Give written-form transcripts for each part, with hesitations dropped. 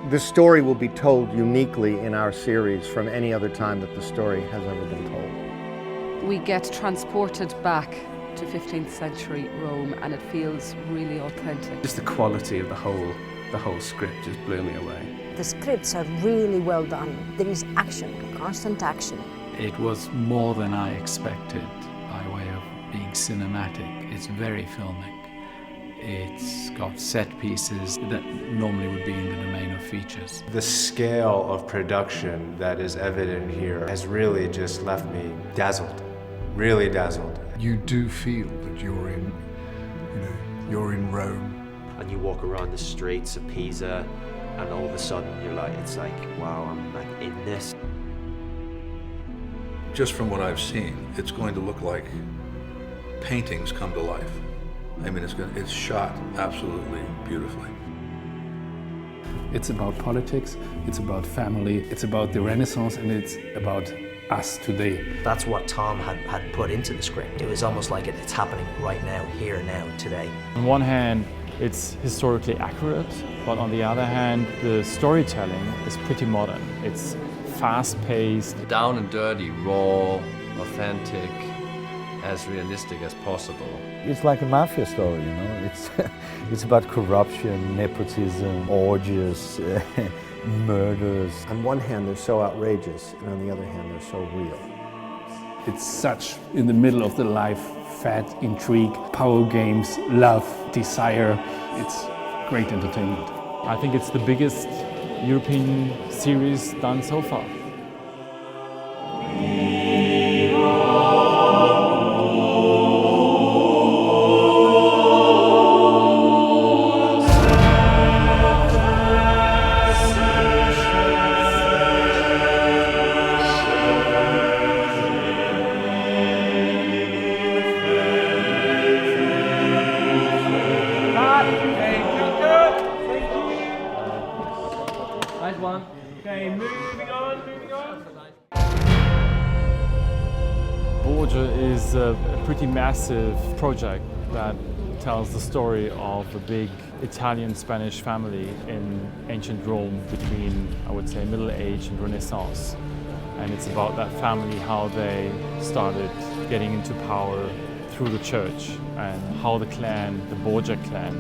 The story will be told uniquely in our series from any other time that the story has ever been told. We get transported back to 15th century Rome, and it feels really authentic. Just the quality of the whole script just blew me away. The scripts are really well done. There is action, constant action. It was more than I expected by way of being cinematic. It's very filmic. It's got set pieces that normally would be in the domain of features. The scale of production that is evident here has really just left me dazzled, really dazzled. You do feel that you're in Rome. And you walk around the streets of Pisa, and all of a sudden it's like, wow, I'm like in this. Just from what I've seen, it's going to look like paintings come to life. I mean, it's shot absolutely beautifully. It's about politics, it's about family, it's about the Renaissance, and it's about us today. That's what Tom had put into the script. It was almost like it's happening right now, here, now, today. On one hand, it's historically accurate, but on the other hand, the storytelling is pretty modern. It's fast-paced. Down and dirty, raw, authentic, as realistic as possible. It's like a mafia story, you know. It's about corruption, nepotism, orgies, murders. On one hand, they're so outrageous, and on the other hand, they're so real. It's such in the middle of the life, fat intrigue, power games, love, desire. It's great entertainment. I think it's the biggest European series done so far. Nice one. Okay, moving on. Borgia is a pretty massive project that tells the story of a big Italian-Spanish family in ancient Rome between, I would say, Middle Age and Renaissance. And it's about that family, how they started getting into power through the church, and how the clan, the Borgia clan,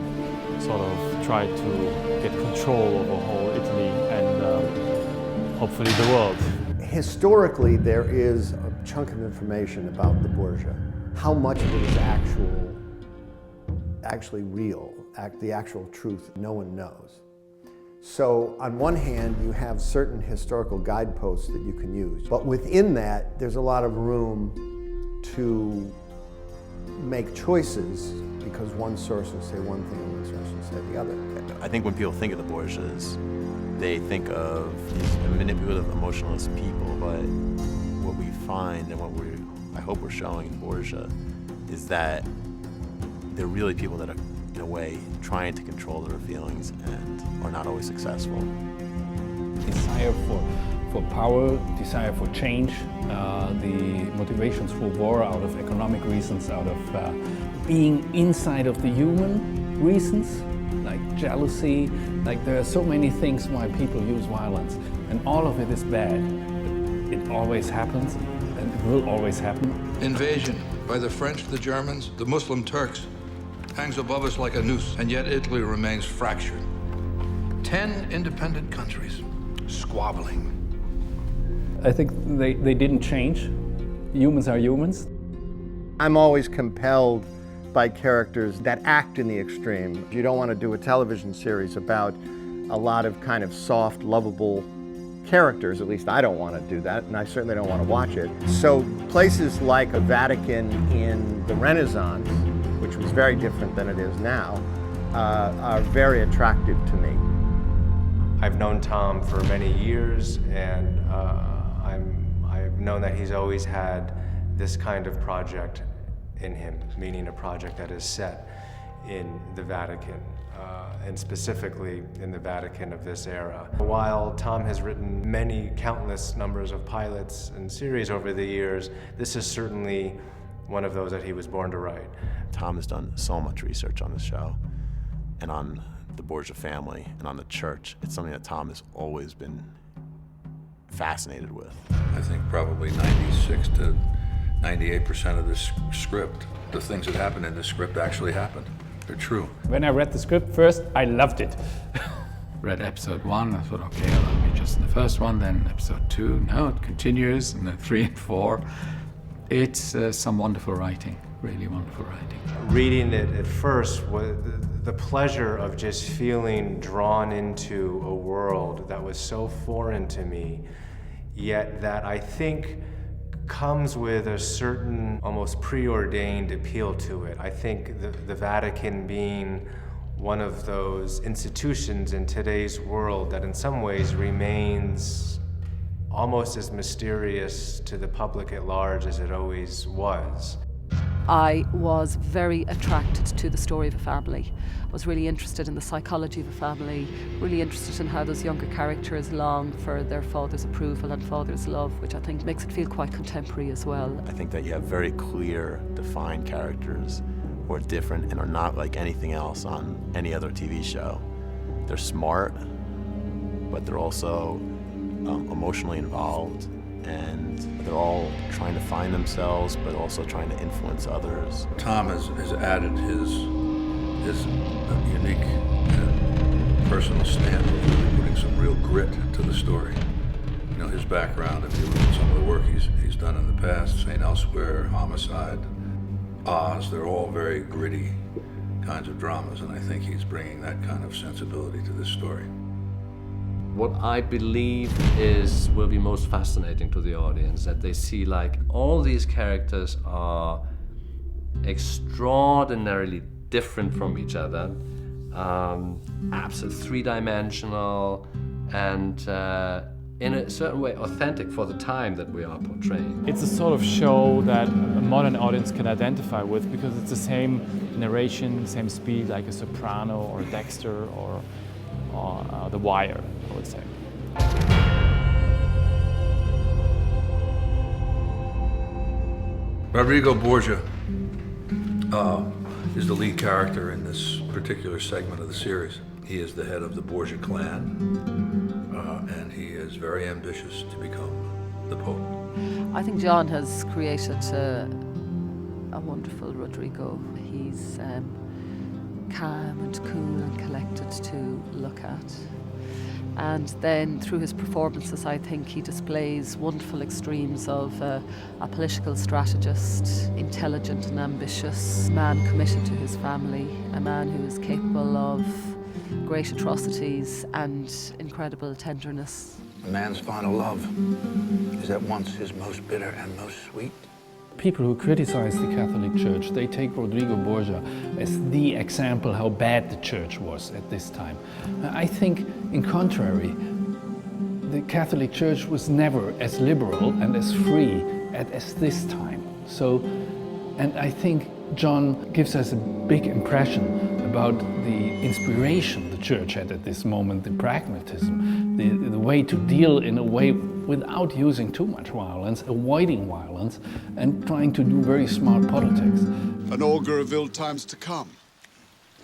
sort of tried to get control over whole Italy and hopefully the world. Historically, there is a chunk of information about the Borgia. How much of it is actually real, the actual truth, no one knows. So on one hand, you have certain historical guideposts that you can use, but within that, there's a lot of room to make choices because one source will say one thing and one source will say the other. I think when people think of the Borgias, they think of these manipulative, emotionless people, but what we find and what I hope we're showing in Borgia is that they're really people that are, in a way, trying to control their feelings and are not always successful. Desire for power, desire for change, the motivations for war out of economic reasons, out of being inside of the human reasons, like jealousy. Like there are so many things why people use violence, and all of it is bad. It always happens, and it will always happen. Invasion by the French, the Germans, the Muslim Turks hangs above us like a noose, and yet Italy remains fractured. 10 independent countries squabbling. I think they didn't change. Humans are humans. I'm always compelled by characters that act in the extreme. You don't want to do a television series about a lot of kind of soft, lovable characters. At least I don't want to do that, and I certainly don't want to watch it. So places like a Vatican in the Renaissance, which was very different than it is now, are very attractive to me. I've known Tom for many years, and I've known that he's always had this kind of project in him, meaning a project that is set in the Vatican, and specifically in the Vatican of this era. While Tom has written many countless numbers of pilots and series over the years, this is certainly one of those that he was born to write. Tom has done so much research on the show and on the Borgia family and on the church. It's something that Tom has always been fascinated with. I think probably 96 to 98% of this script, the things that happen in this script actually happened. They're true. When I read the script first, I loved it. Read episode 1, I thought, okay, I'll be just in the first one, then episode 2, no, it continues, and then 3 and 4. It's some wonderful writing, really wonderful writing. Reading it at first was the pleasure of just feeling drawn into a world that was so foreign to me, yet that I think comes with a certain almost preordained appeal to it. I think the Vatican being one of those institutions in today's world that in some ways remains almost as mysterious to the public at large as it always was. I was very attracted to the story of a family. I was really interested in the psychology of a family, really interested in how those younger characters long for their father's approval and father's love, which I think makes it feel quite contemporary as well. I think that you have very clear, defined characters who are different and are not like anything else on any other TV show. They're smart, but they're also emotionally involved, and they're all trying to find themselves, but also trying to influence others. Tom has added his unique and personal stamp of really putting some real grit to the story. You know, his background, if you look at some of the work he's done in the past, St. Elsewhere, Homicide, Oz, they're all very gritty kinds of dramas, and I think he's bringing that kind of sensibility to this story. What I believe will be most fascinating to the audience, that they see like all these characters are extraordinarily different from each other, absolutely three-dimensional, and in a certain way authentic for the time that we are portraying. It's a sort of show that a modern audience can identify with because it's the same narration, same speed like a Soprano or Dexter or The Wire, I would say. Rodrigo Borgia is the lead character in this particular segment of the series. He is the head of the Borgia clan, and he is very ambitious to become the Pope. I think John has created a wonderful Rodrigo. He's calm and cool and collected to look at. And then through his performances, I think he displays wonderful extremes of a political strategist, intelligent and ambitious, man committed to his family, a man who is capable of great atrocities and incredible tenderness. A man's final love is at once his most bitter and most sweet. People who criticize the Catholic Church, they take Rodrigo Borgia as the example how bad the church was at this time. I think, in contrary, the Catholic Church was never as liberal and as free as this time. And I think John gives us a big impression about the inspiration the church had at this moment, the pragmatism, the way to deal in a way without using too much violence, avoiding violence, and trying to do very smart politics. An augur of ill times to come.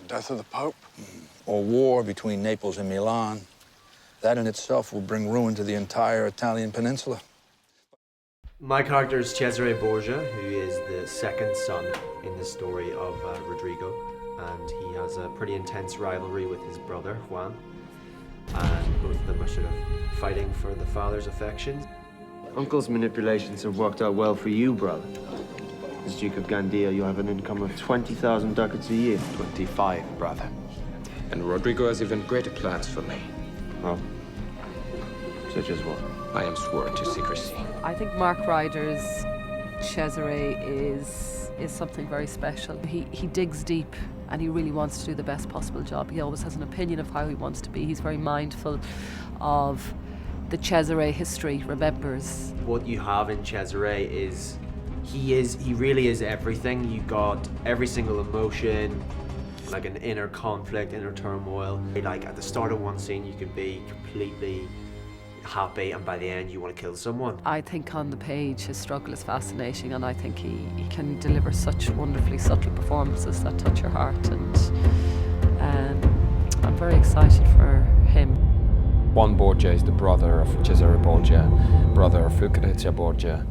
The death of the Pope, or war between Naples and Milan. That in itself will bring ruin to the entire Italian peninsula. My character is Cesare Borgia, who is the second son in the story of Rodrigo, and he has a pretty intense rivalry with his brother, Juan, and both of them are sort of fighting for the father's affections. Uncle's manipulations have worked out well for you, brother. As Duke of Gandia, you have an income of 20,000 ducats a year. 25, brother. And Rodrigo has even greater plans for me. Oh? Such as what? I am sworn to secrecy. I think Mark Ryder's Cesare is something very special. He digs deep and he really wants to do the best possible job. He always has an opinion of how he wants to be. He's very mindful of the Cesare history, remembers. What you have in Cesare is he really is everything. You got every single emotion, like an inner conflict, inner turmoil. Like at the start of one scene, you could be completely happy, and by the end, you want to kill someone. I think on the page, his struggle is fascinating, and I think he can deliver such wonderfully subtle performances that touch your heart. And I'm I'm very excited for him. Juan Borgia is the brother of Cesare Borgia, brother of Lucrezia Borgia,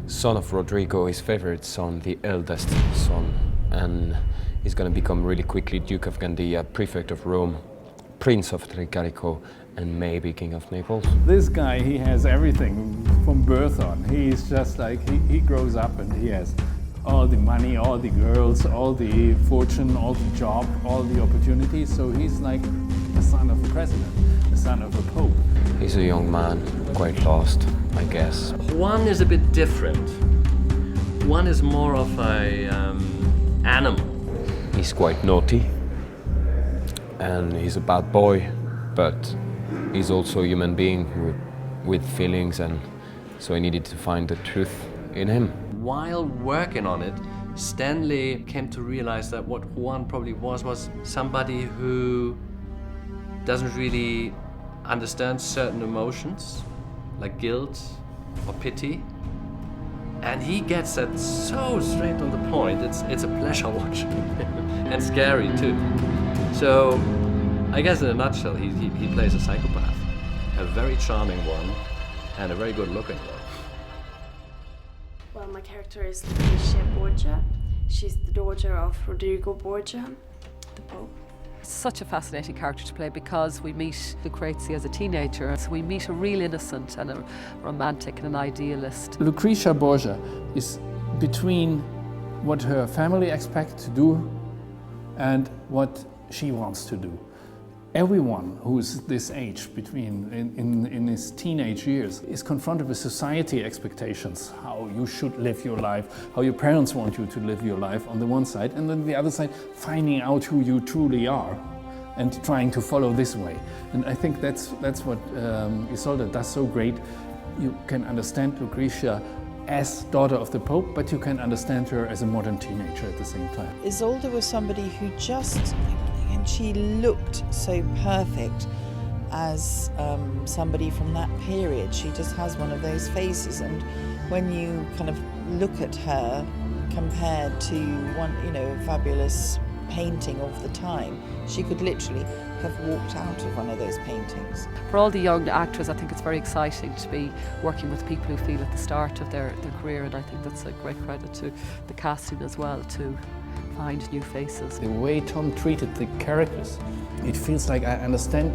son of Rodrigo, his favorite son, the eldest son, and he's going to become really quickly Duke of Gandia, Prefect of Rome, Prince of Tricarico, and maybe King of Naples. This guy, he has everything from birth on. He's just like, he grows up and he has all the money, all the girls, all the fortune, all the job, all the opportunities. So he's like the son of a president, the son of a pope. He's a young man, quite lost, I guess. Juan is a bit different. Juan is more of a animal. He's quite naughty, and he's a bad boy, but he's also a human being with feelings, and so I needed to find the truth in him. While working on it, Stanley came to realize that what Juan probably was somebody who doesn't really understand certain emotions, like guilt or pity. And he gets that so straight on the point, it's a pleasure watching and scary too. So I guess in a nutshell, he plays a psychopath, a very charming one and a very good looking one. Well, my character is Lucrezia Borgia. She's the daughter of Rodrigo Borgia, the Pope. Such a fascinating character to play because we meet Lucrezia as a teenager, so we meet a real innocent and a romantic and an idealist. Lucrezia Borgia is between what her family expects to do and what she wants to do. Everyone who's this age, between in his teenage years, is confronted with society expectations, how you should live your life, how your parents want you to live your life on the one side, and then the other side, finding out who you truly are and trying to follow this way. And I think that's what Isolde does so great. You can understand Lucrezia as daughter of the Pope, but you can understand her as a modern teenager at the same time. Isolde was somebody who just, and she looked so perfect as somebody from that period. She just has one of those faces, and when you kind of look at her compared to one, a fabulous painting of the time, she could literally have walked out of one of those paintings. For all the young actors, I think it's very exciting to be working with people who feel at the start of their career, and I think that's a great credit to the casting as well, to find new faces. The way Tom treated the characters, it feels like I understand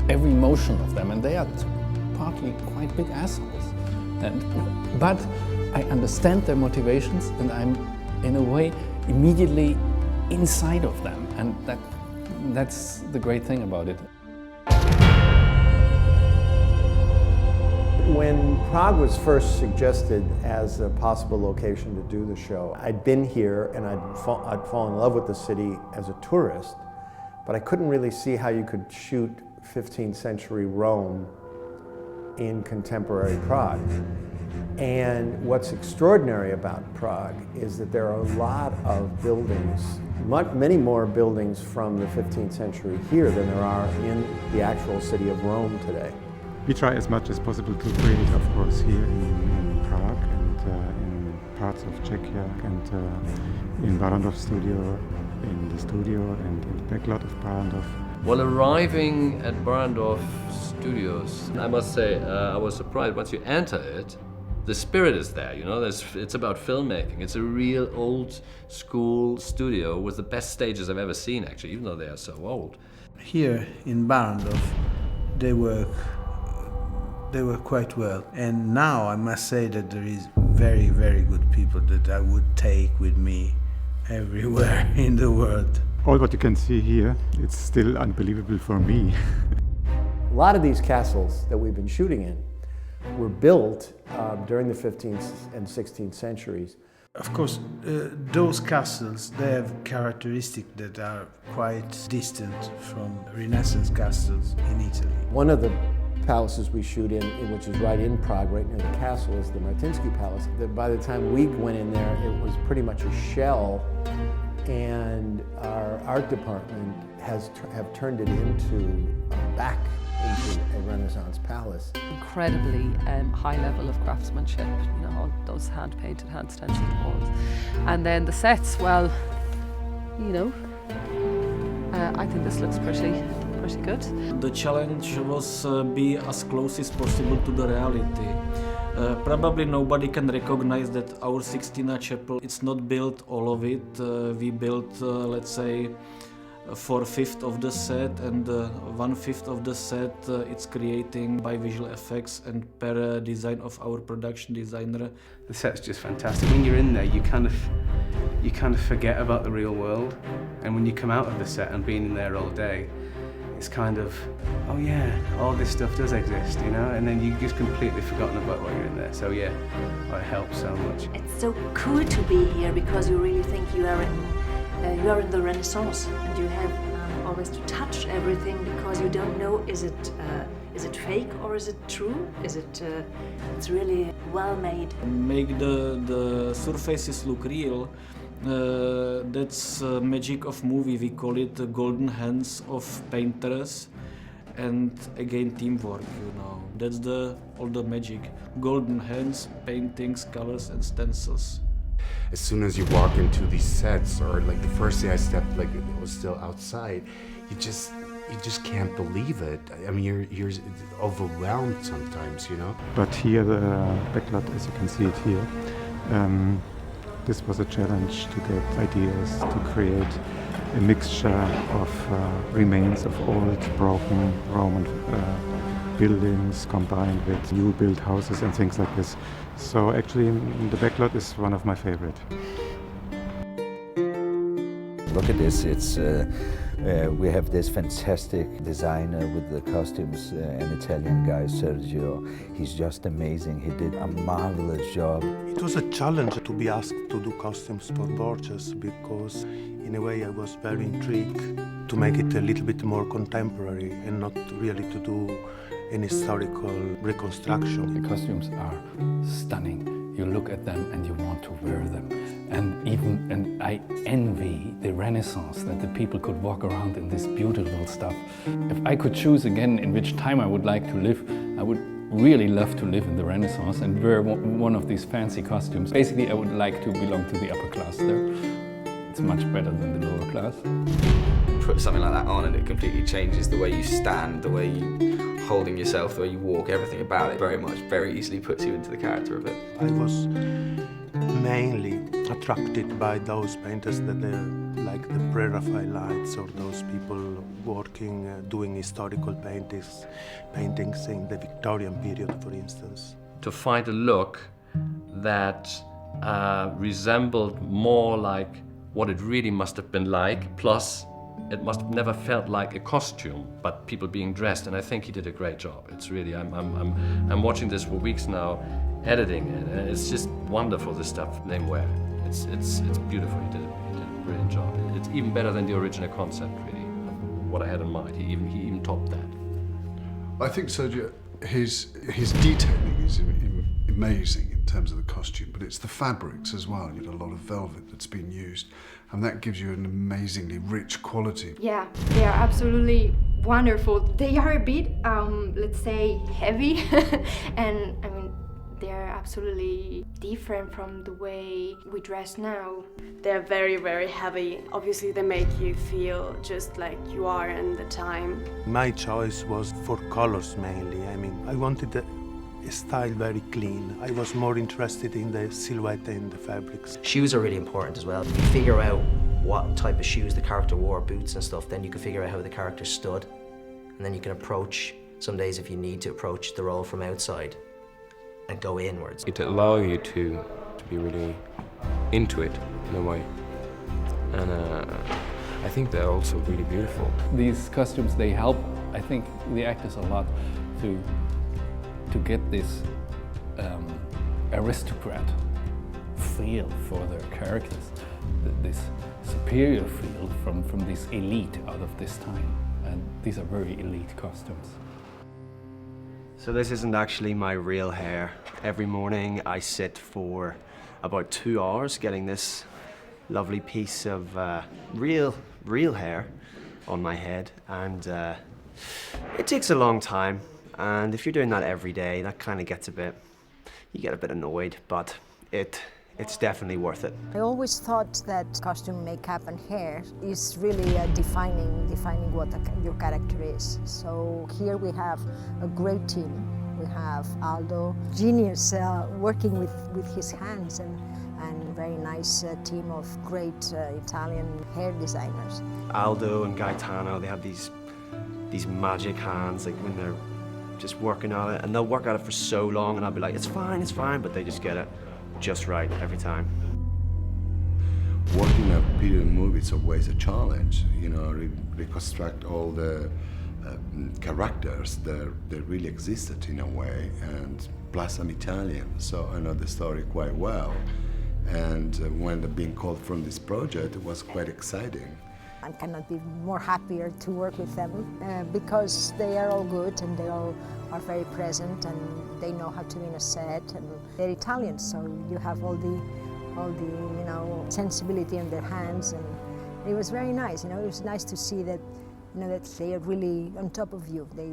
every emotion of them, and they are partly quite big assholes. But I understand their motivations, and I'm, in a way, immediately inside of them, and that's the great thing about it. When Prague was first suggested as a possible location to do the show, I'd been here and I'd fallen in love with the city as a tourist, but I couldn't really see how you could shoot 15th century Rome in contemporary Prague. And what's extraordinary about Prague is that there are a lot of buildings, many more buildings from the 15th century here than there are in the actual city of Rome today. We try as much as possible to create it, of course, here in Prague and in parts of Czechia and in Barrandov studio, in the studio and in the backlot of Barrandov. Well, arriving at Barrandov Studios, I must say I was surprised. Once you enter it, the spirit is there, it's about filmmaking. It's a real old school studio with the best stages I've ever seen, actually, even though they are so old. Here in Barrandov, they work quite well. And now I must say that there is very, very good people that I would take with me everywhere in the world. All what you can see here, it's still unbelievable for me. A lot of these castles that we've been shooting in were built during the 15th and 16th centuries. Of course, those castles, they have characteristics that are quite distant from Renaissance castles in Italy. One of the palaces we shoot in, which is right in Prague, right near the castle, is the Martinsky Palace. By the time we went in there, it was pretty much a shell, and our art department have turned it back into a Renaissance palace. Incredibly high level of craftsmanship, all those hand-painted, hand-stenciled walls. And then the sets, well, I think this looks pretty pretty good. The challenge was be as close as possible to the reality. Probably nobody can recognize that our Sixtina Chapel, it's not built all of it. We built, let's say, 4/5 of the set, and 1/5 of the set it's creating by visual effects and per design of our production designer. The set's just fantastic. When you're in there, you kind of forget about the real world, and when you come out of the set and being in there all day, it's kind of, oh yeah, all this stuff does exist, you know, and then you've just completely forgotten about what you're in there. So yeah, it helps so much. It's so cool to be here because you really think you are in the Renaissance, and you have always to touch everything because you don't know, is it fake or is it true? Is it it's really well made. Make the surfaces look real. That's magic of movie. We call it the golden hands of painters, and again teamwork. You know, that's all the magic. Golden hands, paintings, colors, and stencils. As soon as you walk into these sets, or like the first day I stepped, like it was still outside, you just can't believe it. I mean, you're overwhelmed sometimes, you know. But here, the backlot, as you can see it here, this was a challenge to get ideas to create a mixture of remains of old, broken Roman buildings combined with new built houses and things like this. So actually, the backlot is one of my favorite. Look at this, it's we have this fantastic designer with the costumes, an Italian guy, Sergio. He's just amazing. He did a marvelous job. It was a challenge to be asked to do costumes for Borgia's because in a way I was very intrigued to make it a little bit more contemporary and not really to do an historical reconstruction. The costumes are stunning. You look at them and you want to wear them. And I envy the Renaissance, that the people could walk around in this beautiful stuff. If I could choose again in which time I would like to live, I would really love to live in the Renaissance and wear one of these fancy costumes. Basically, I would like to belong to the upper class there. It's much better than the lower class. Put something like that on and it completely changes the way you stand, the way you holding yourself, the way you walk, everything about it very easily puts you into the character of it. I was mainly attracted by those painters that are like the Pre-Raphaelites or those people working, doing historical paintings in the Victorian period, for instance. To find a look that resembled more like what it really must have been like, plus it must have never felt like a costume, but people being dressed, and I think he did a great job. It's really, I'm watching this for weeks now, editing it, and it's just wonderful, the stuff they wear. It's beautiful. He did a brilliant job. It's even better than the original concept, really, of what I had in mind. He even topped that. I think Sergio, his detailing is amazing in terms of the costume, but it's the fabrics as well. You know, a lot of velvet that's been used, and that gives you an amazingly rich quality. Yeah, they are absolutely wonderful. They are a bit, let's say, heavy, and I mean, they are absolutely different from the way we dress now. They're very, very heavy. Obviously, they make you feel just like you are in the time. My choice was for colors mainly. I mean, I wanted a style very clean. I was more interested in the silhouette and the fabrics. Shoes are really important as well. If you figure out what type of shoes the character wore, boots and stuff, then you can figure out how the character stood. And then you can approach, some days if you need to approach the role from outside and go inwards. It allows you to be really into it in a way. And I think they're also really beautiful. These costumes, they help, I think, the actors a lot to get this aristocrat feel for their characters, this superior feel from this elite out of this time. And these are very elite costumes. So this isn't actually my real hair. Every morning I sit for about 2 hours getting this lovely piece of real hair on my head, and it takes a long time. And if you're doing that every day, that kind of gets you get a bit annoyed, but it it's definitely worth it. I always thought that costume, makeup and hair is really defining what your character is. So here we have a great team. We have Aldo, genius, working with his hands, and very nice team of great Italian hair designers. Aldo and Gaetano, they have these magic hands, like when they're just working on it, and they'll work at it for so long, and I'll be like, it's fine, but they just get it just right every time. Working a period movie is always a challenge, you know, reconstruct all the characters that really existed in a way, and plus I'm Italian, so I know the story quite well. And when being called from this project, it was quite exciting. I cannot be more happier to work with them because they are all good and they all are very present and they know how to be in a set, and they're Italian, so you have all the sensibility in their hands, and it was very nice. It was nice to see that that they are really on top of you. They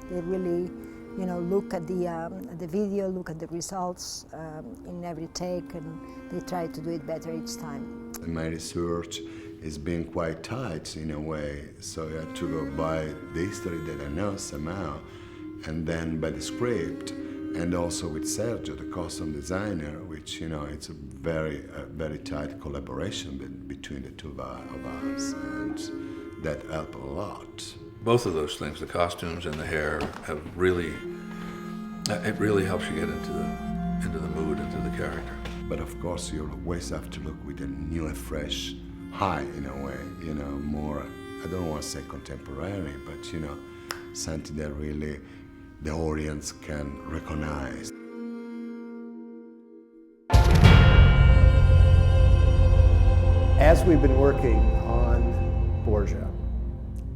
really look at the video, look at the results in every take, and they try to do it better each time. My research has been quite tight in a way, so I had to go by the history that I know somehow, and then by the script, and also with Sergio, the costume designer, which it's a very tight collaboration between the two of us, and that helped a lot. Both of those things, the costumes and the hair, have really, it really helps you get into the mood, into the character. But of course, you always have to look with a new and fresh eye, in a way, more, I don't want to say contemporary, but something that really the audience can recognize. As we've been working on Borgia,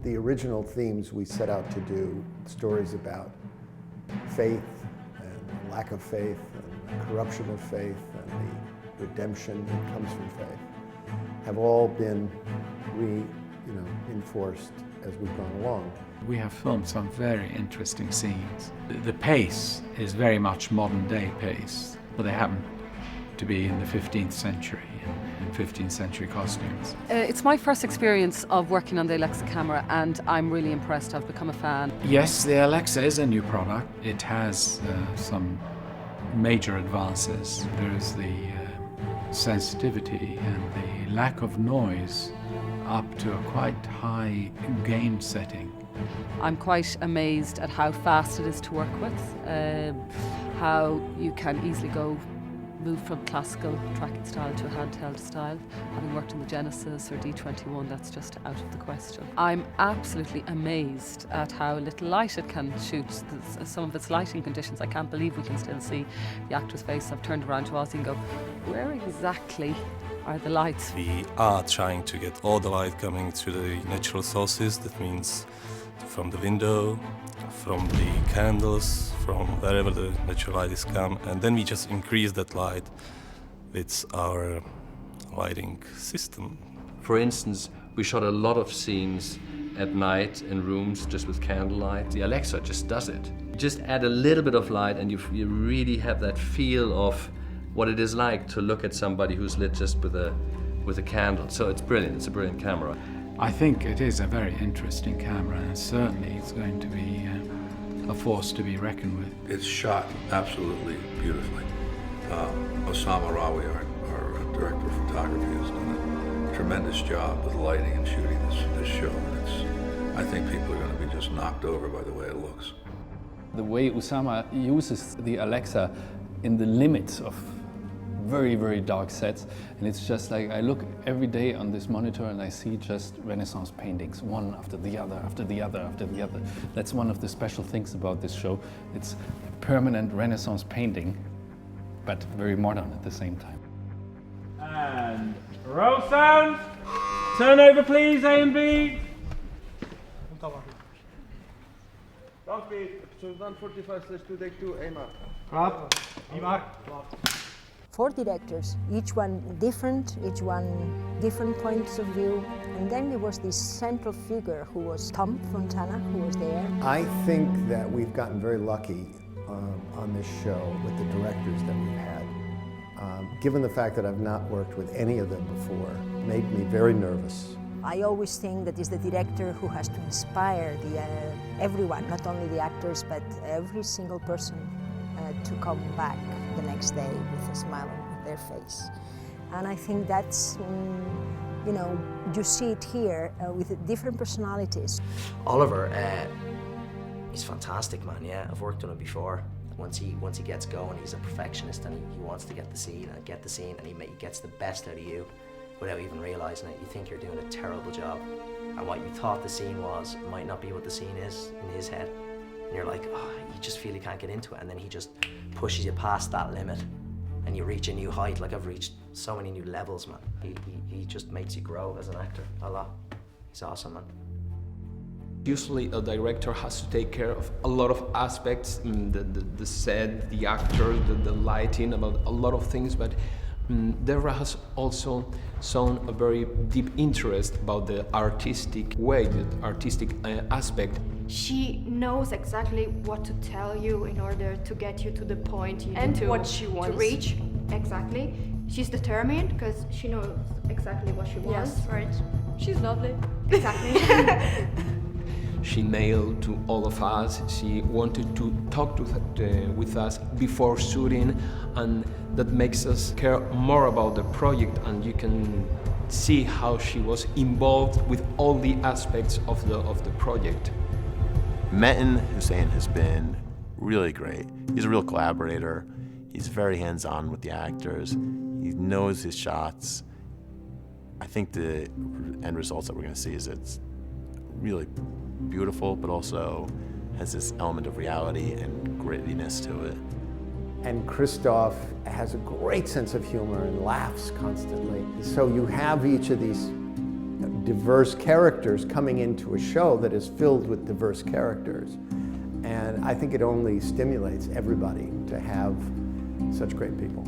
the original themes we set out to do, stories about faith and lack of faith and the corruption of faith and the redemption that comes from faith, have all been reinforced as we've gone along. We have filmed some very interesting scenes. The pace is very much modern day pace, but they happen to be in the 15th century in 15th century costumes. It's my first experience of working on the Alexa camera, and I'm really impressed. I've become a fan. Yes, the Alexa is a new product. It has some major advances. There is the sensitivity and the lack of noise up to a quite high gain setting. I'm quite amazed at how fast it is to work with, how you can easily move from classical tracking style to a handheld style. Having worked in the Genesis or D21, that's just out of the question. I'm absolutely amazed at how little light it can shoot. Some of its lighting conditions, I can't believe we can still see the actor's face. I've turned around to Ozzy and go, where exactly are the lights? We are trying to get all the light coming to the natural sources. That means from the window, from the candles, from wherever the natural light is come, and then we just increase that light with our lighting system. For instance, we shot a lot of scenes at night in rooms just with candlelight. The Alexa just does it. You just add a little bit of light and you really have that feel of what it is like to look at somebody who's lit just with a candle. So it's brilliant. It's a brilliant camera. I think it is a very interesting camera, and certainly it's going to be a force to be reckoned with. It's shot absolutely beautifully. Osama Rawi, our director of photography, has done a tremendous job with lighting and shooting this show. I think people are going to be just knocked over by the way it looks. The way Osama uses the Alexa in the limits of very, very dark sets, and it's just like I look every day on this monitor and I see just Renaissance paintings, one after the other, after the other, after the other. That's one of the special things about this show. It's a permanent Renaissance painting, but very modern at the same time. And roll sound. Turn over please, A and B. Down speed, episode 145/2 take 2, A mark. Up. B mark. 4 directors, each one different points of view. And then there was this central figure who was Tom Fontana, who was there. I think that we've gotten very lucky on this show with the directors that we've had. given the fact that I've not worked with any of them before, made me very nervous. I always think that it's the director who has to inspire everyone, not only the actors, but every single person to come back the next day with a smile on their face. And I think that's, you know, you see it here with different personalities. Oliver, he's fantastic, man, yeah. I've worked on him before. Once he gets going, he's a perfectionist and he wants to get the scene and he gets the best out of you without even realizing it. You think you're doing a terrible job, and what you thought the scene was might not be what the scene is in his head. And you're like, oh, you just feel you can't get into it, and then he just pushes you past that limit and you reach a new height. Like, I've reached so many new levels, man. He just makes you grow as an actor a lot. He's awesome, man. Usually a director has to take care of a lot of aspects, the set, the actors, the lighting, about a lot of things, but Deborah has also shown a very deep interest about the artistic way, the artistic aspect. She knows exactly what to tell you in order to get you to the point you need what she wants to reach. Exactly. She's determined because she knows exactly what she wants. Yes, right. She's lovely. Exactly. She mailed to all of us. She wanted to talk with us before shooting, and that makes us care more about the project, and you can see how she was involved with all the aspects of the project. Metin Hussein has been really great. He's a real collaborator. He's very hands-on with the actors. He knows his shots. I think the end results that we're going to see is it's really beautiful, but also has this element of reality and grittiness to it. And Christoph has a great sense of humor and laughs constantly. So you have each of these diverse characters coming into a show that is filled with diverse characters. And I think it only stimulates everybody to have such great people.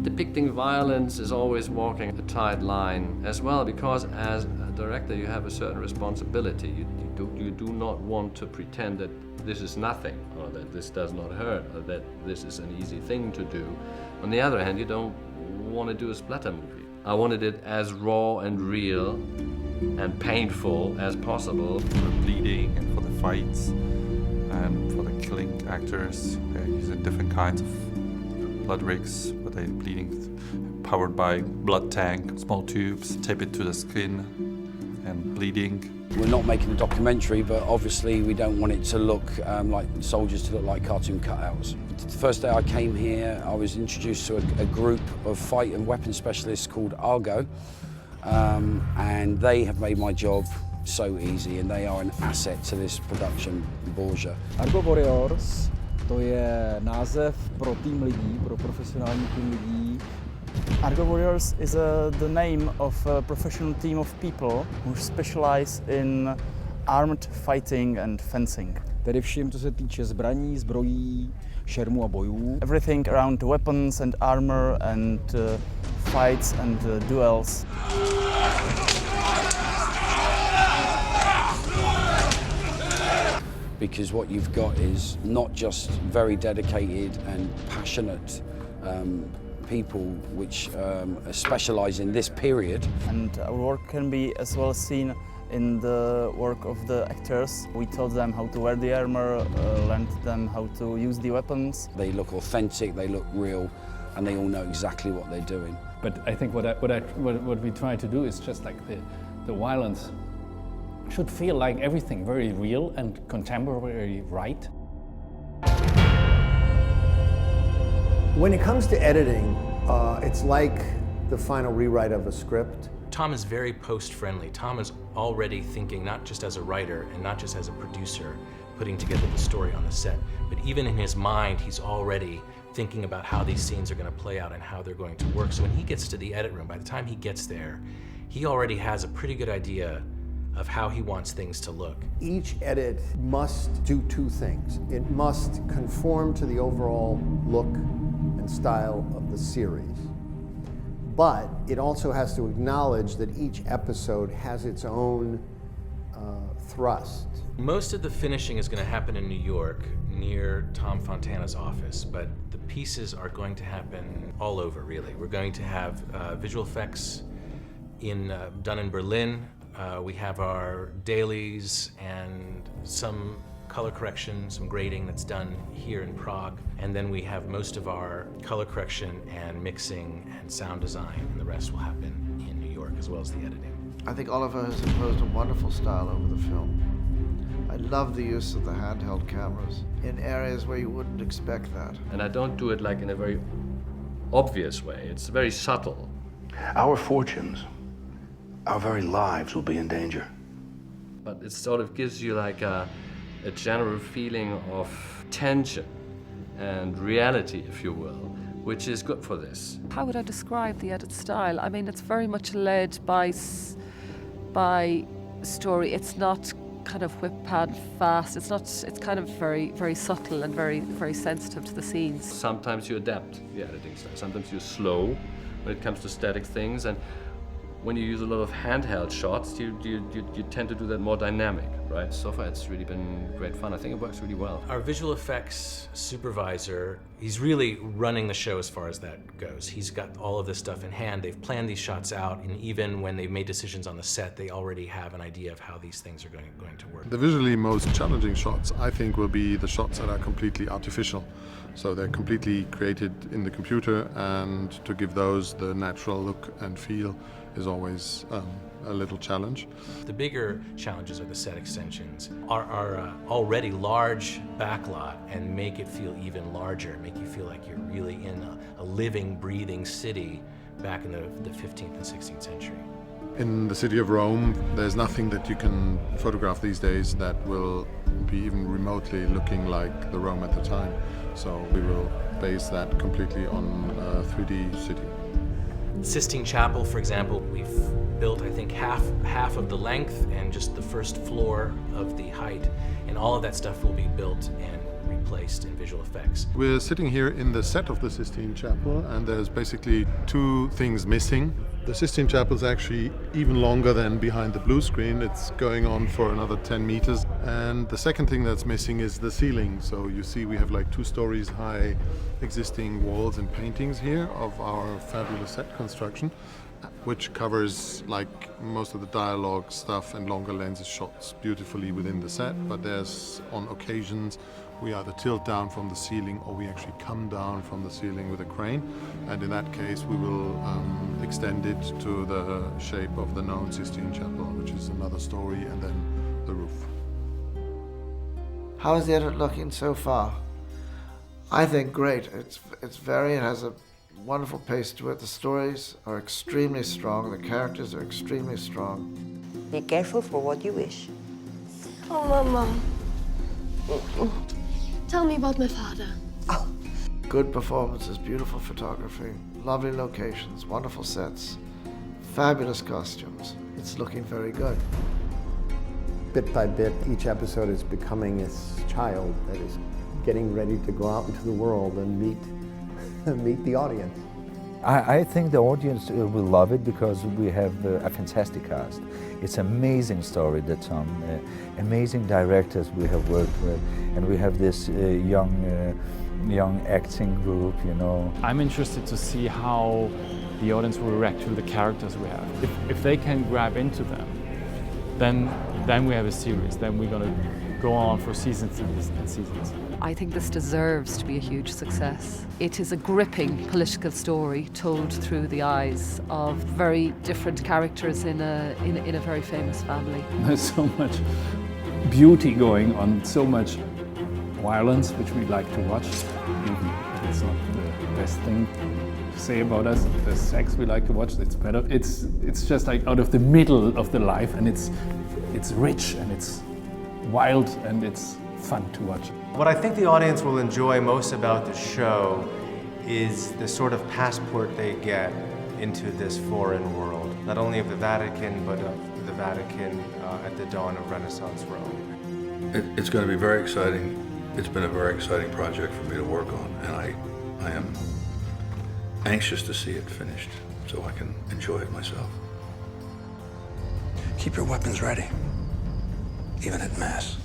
Depicting violence is always walking a tight line as well, because as a director you have a certain responsibility. You do not want to pretend that this is nothing, or that this does not hurt, or that this is an easy thing to do. On the other hand, you don't want to do a splatter movie. I wanted it as raw and real and painful as possible. For the bleeding and for the fights and for the killing actors, we're using different kinds of blood rigs, where they're bleeding, powered by blood tank, small tubes, tape it to the skin and bleeding. We're not making a documentary, but obviously we don't want it to look like soldiers to look like cartoon cutouts. The first day I came here, I was introduced to a group of fight and weapon specialists called Argo, and they have made my job so easy, and they are an asset to this production, Borgia. Argo Warriors, to je název pro tým lidí, pro profesionální tým lidí. Argo Warriors is the name of a professional team of people who specialize in armed fighting and fencing. Tedy vším, co se týče zbraní, zbrojí, šermů a bojů. Everything around weapons and armor and fights and duels. Because what you've got is not just very dedicated and passionate people which specialize in this period. And our work can be as well seen in the work of the actors. We taught them how to wear the armor, learned them how to use the weapons. They look authentic, they look real, and they all know exactly what they're doing. But I think what we try to do is just like the violence should feel like everything very real and contemporary, right? When it comes to editing, it's like the final rewrite of a script. Tom is very post-friendly. Tom is already thinking not just as a writer and not just as a producer, putting together the story on the set, but even in his mind, he's already thinking about how these scenes are going to play out and how they're going to work. So when he gets to the edit room, by the time he gets there, he already has a pretty good idea of how he wants things to look. Each edit must do two things. It must conform to the overall look and style of the series, but it also has to acknowledge that each episode has its own thrust. Most of the finishing is going to happen in New York, near Tom Fontana's office, but the pieces are going to happen all over, really. We're going to have visual effects done in Berlin. We have our dailies and some color correction, some grading that's done here in Prague. And then we have most of our color correction and mixing and sound design, and the rest will happen in New York, as well as the editing. I think Oliver has imposed a wonderful style over the film. I love the use of the handheld cameras in areas where you wouldn't expect that. And I don't do it like in a very obvious way. It's very subtle. Our fortunes, our very lives will be in danger. But it sort of gives you like a general feeling of tension and reality, if you will, which is good for this. How would I describe the edit style? I mean, it's very much led by story. It's not kind of whip-pad fast. It's kind of very, very subtle and very, very sensitive to the scenes. Sometimes you adapt the editing style. Sometimes you're slow when it comes to static things, and when you use a lot of handheld shots, you tend to do that more dynamic, right? So far, it's really been great fun. I think it works really well. Our visual effects supervisor, he's really running the show as far as that goes. He's got all of this stuff in hand. They've planned these shots out, and even when they've made decisions on the set, they already have an idea of how these things are going to work. The visually most challenging shots, I think, will be the shots that are completely artificial. So they're completely created in the computer, and to give those the natural look and feel is always a little challenge. The bigger challenges are the set extensions. Our already large backlot, and make it feel even larger, make you feel like you're really in a living, breathing city back in the 15th and 16th century. In the city of Rome, there's nothing that you can photograph these days that will be even remotely looking like the Rome at the time. So we will base that completely on a 3D city. Sistine Chapel, for example, we've built, I think, half of the length and just the first floor of the height, and all of that stuff will be built and replaced in visual effects. We're sitting here in the set of the Sistine Chapel, and there's basically two things missing. The Sistine Chapel is actually even longer than behind the blue screen. It's going on for another 10 meters. And the second thing that's missing is the ceiling. So you see we have like 2 stories high existing walls and paintings here of our fabulous set construction, which covers like most of the dialogue stuff and longer lenses shots beautifully within the set. But there's, on occasions, we either tilt down from the ceiling or we actually come down from the ceiling with a crane. And in that case, we will extend it to the shape of the known Sistine Chapel, which is another story, and then the roof. How is the edit looking so far? I think great. It has a wonderful pace to it. The stories are extremely strong. The characters are extremely strong. Be careful for what you wish. Oh, Mama. Tell me about my father. Good performances, beautiful photography, lovely locations, wonderful sets, fabulous costumes. It's looking very good. Bit by bit, each episode is becoming this child that is getting ready to go out into the world and meet the audience. I think the audience will love it because we have a fantastic cast. It's an amazing story that some amazing directors we have worked with, and we have this young acting group, you know. I'm interested to see how the audience will react to the characters we have. If they can grab into them, then we have a series. Then we're going to go on for seasons and seasons. I think this deserves to be a huge success. It is a gripping political story told through the eyes of very different characters in a very famous family. There's so much beauty going on, so much violence, which we like to watch. Even if it's not the best thing to say about us. The sex we like to watch, it's better. It's just like out of the middle of the life, and it's rich and it's wild and it's fun to watch. What I think the audience will enjoy most about the show is the sort of passport they get into this foreign world, not only of the Vatican, but of the Vatican at the dawn of Renaissance Rome. It's going to be very exciting. It's been a very exciting project for me to work on, and I am anxious to see it finished so I can enjoy it myself. Keep your weapons ready. even at Mass.